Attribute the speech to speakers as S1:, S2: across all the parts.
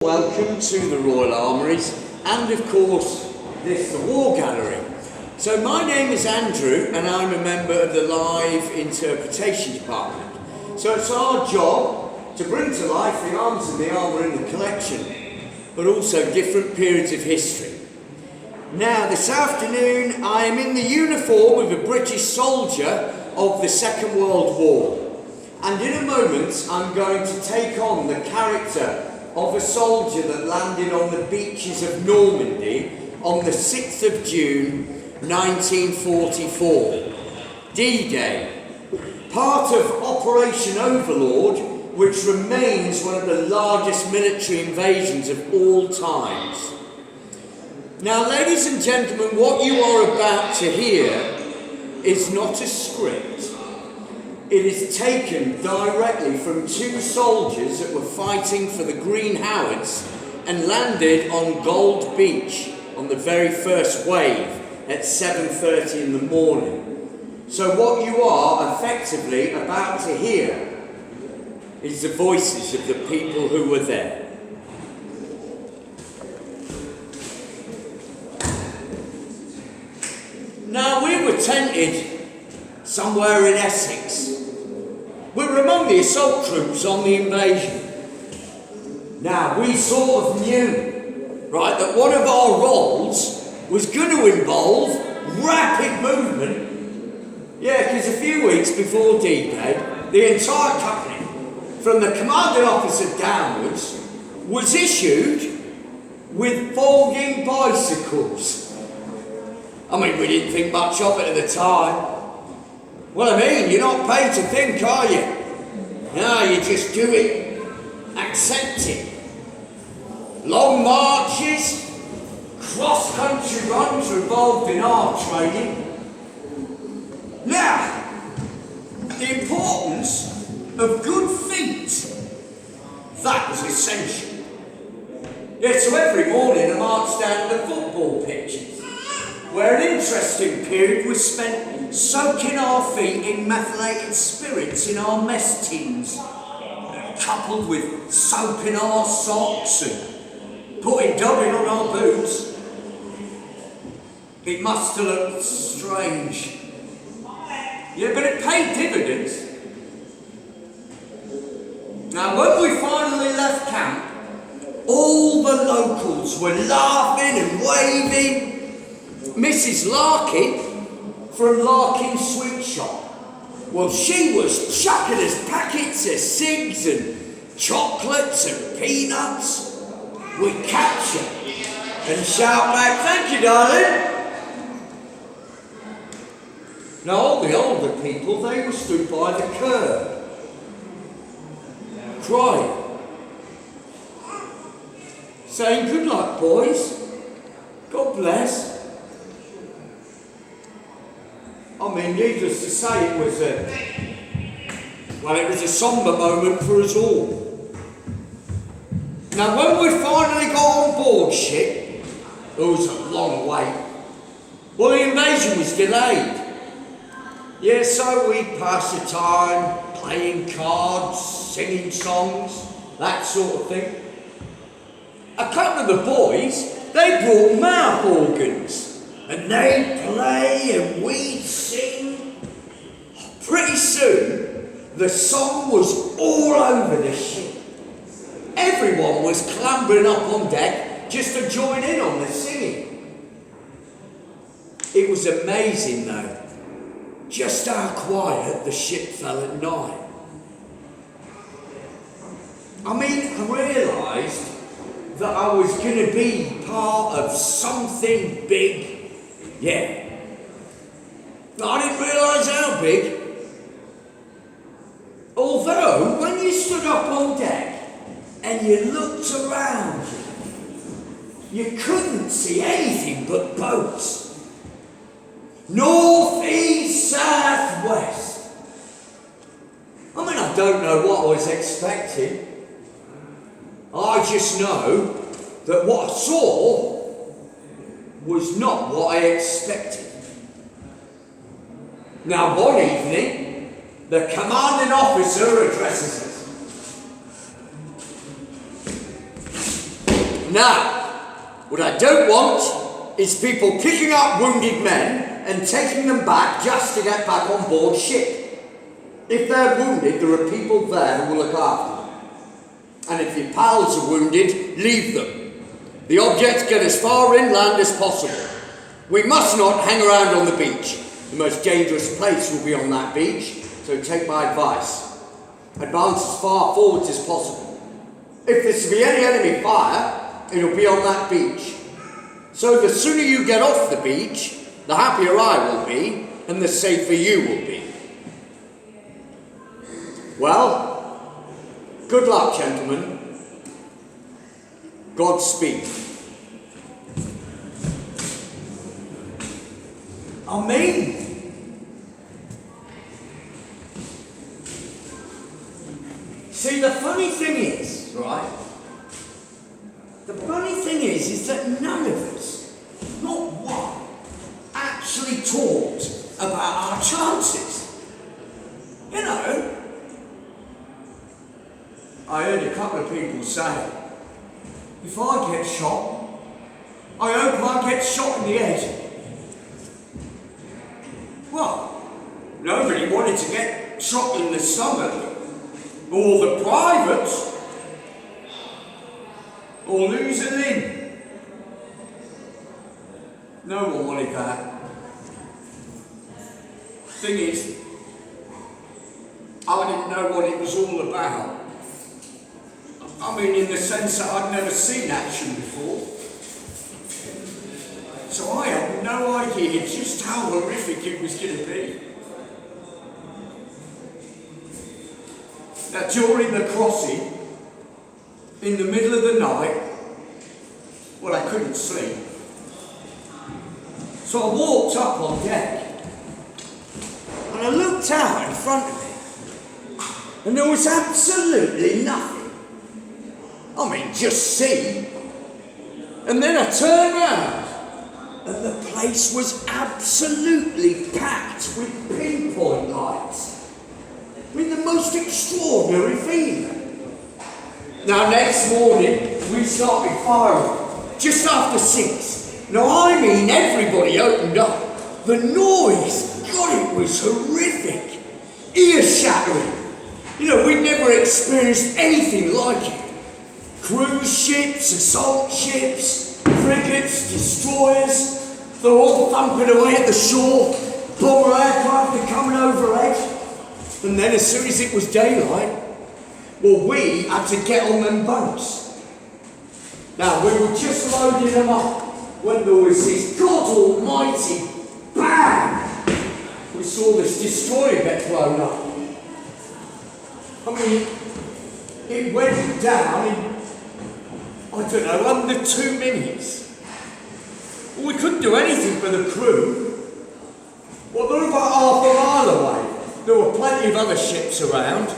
S1: Welcome to the Royal Armouries and of course this, the War Gallery. So my name is Andrew and I'm a member of the Live Interpretation Department. So it's our job to bring to life the arms and the armour in the collection, but also different periods of history. Now this afternoon I am in the uniform of a British soldier of the Second World War, and in a moment I'm going to take on the character of a soldier that landed on the beaches of Normandy on the 6th of June 1944, D-Day, part of Operation Overlord, which remains one of the largest military invasions of all times. Now, ladies and gentlemen, what you are about to hear is not a script. It is taken directly from two soldiers that were fighting for the Green Howards and landed on Gold Beach on the very first wave at 7:30 in the morning. So what you are effectively about to hear is the voices of the people who were there. Now, we were tented somewhere in Essex. We were among the assault troops on the invasion. Now, we sort of knew, right, that one of our roles was going to involve rapid movement. Yeah, because a few weeks before D-Day, the entire company, from the commanding officer downwards, was issued with folding bicycles. I mean, we didn't think much of it at the time. Well, I mean, you're not paid to think, are you? No, you just do it, accept it. Long marches, cross-country runs are involved in our training. Now, the importance of good feet, that was essential. Yeah, so every morning I marched down to the football pitches, where an interesting period was spent soaking our feet in methylated spirits in our mess tins, coupled with soap in our socks and putting dubbing on our boots. It must have looked strange. Yeah, but it paid dividends. Now, when we finally left camp, all the locals were laughing and waving. Mrs. Larkin from Larkin's Sweet Shop, well, she was chucking us packets of cigs and chocolates and peanuts. We'd capture and shout back, "Thank you, darling." Now, all the older people, they were stood by the curb, crying, saying, "Good luck, boys. God bless." I mean, needless to say, it was a sombre moment for us all. Now, when we finally got on board ship, it was a long wait. Well, the invasion was delayed. Yeah, so we passed the time playing cards, singing songs, that sort of thing. A couple of the boys, they brought mouth organs. And they'd play and we'd sing. Pretty soon, the song was all over the ship. Everyone was clambering up on deck just to join in on the singing. It was amazing though, just how quiet the ship fell at night. I mean, I realised that I was going to be part of something big. Yeah. But I didn't realise how big. Although, when you stood up on deck and you looked around you couldn't see anything but boats. North, east, south, west. I mean, I don't know what I was expecting. I just know that what I saw was not what I expected. Now, one evening, the commanding officer addresses us. Now, what I don't want is people picking up wounded men and taking them back just to get back on board ship. If they're wounded, there are people there who will look after them. And if your pals are wounded, leave them. The objects get as far inland as possible. We must not hang around on the beach. The most dangerous place will be on that beach, so take my advice. Advance as far forwards as possible. If there's to be any enemy fire, it'll be on that beach. So the sooner you get off the beach, the happier I will be, and the safer you will be. Well, good luck, gentlemen. Godspeed. Amen. See, the funny thing is, right? The funny thing is that none of us, not one, actually talked about our chances. You know, I heard a couple of people say, if I get shot, I hope I get shot in the head. Well, nobody wanted to get shot in the stomach, or the privates, or lose a limb. No one wanted that. Thing is, I didn't know what it was all about. I mean, in the sense that I'd never seen action before. So I had no idea just how horrific it was going to be. Now, during the crossing, in the middle of the night, well, I couldn't sleep. So I walked up on deck, and I looked out in front of me, and there was absolutely nothing. I mean, just sea. And then I turned round, and the place was absolutely packed with pinpoint lights. I mean, the most extraordinary feeling. Now, next morning, we started firing, just after 6. Now, I mean, everybody opened up. The noise, God, it was horrific. Ear-shattering. You know, we'd never experienced anything like it. Cruise ships, assault ships, frigates, destroyers, they're all thumping away at the shore. Bomber aircraft are coming overhead. And then as soon as it was daylight, well, we had to get on them boats. Now, we were just loading them up when there was this God almighty bang! We saw this destroyer get blown up. I mean, it went down in, I don't know, under 2 minutes. Well, we couldn't do anything for the crew. Well, they were about half a mile away. There were plenty of other ships around.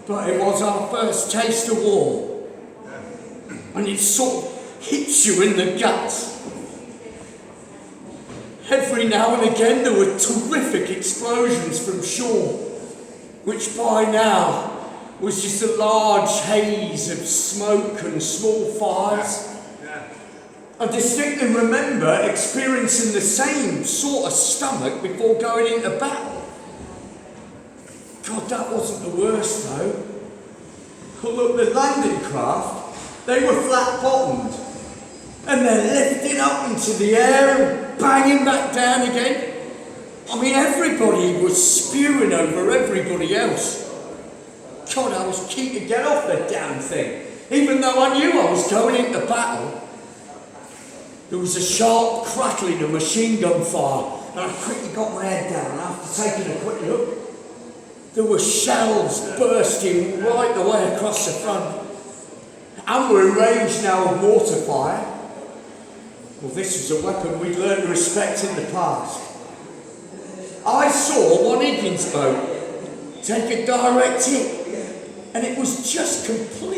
S1: But it was our first taste of war. And it sort of hits you in the guts. Every now and again there were terrific explosions from shore, which by now was just a large haze of smoke and small fires. I distinctly remember experiencing the same sort of stomach before going into battle. God, that wasn't the worst though. Oh, look, the landing craft, they were flat-bottomed. And they're lifting up into the air and banging back down again. I mean, everybody was spewing over everybody else. God, I was keen to get off the damn thing. Even though I knew I was going into battle. There was a sharp crackling of machine gun fire, and I quickly got my head down after taking a quick look. There were shells bursting right the way across the front. And we're in range now of mortar fire. Well, this was a weapon we'd learned to respect in the past. I saw one Higgins boat take a direct hit, and it was just completely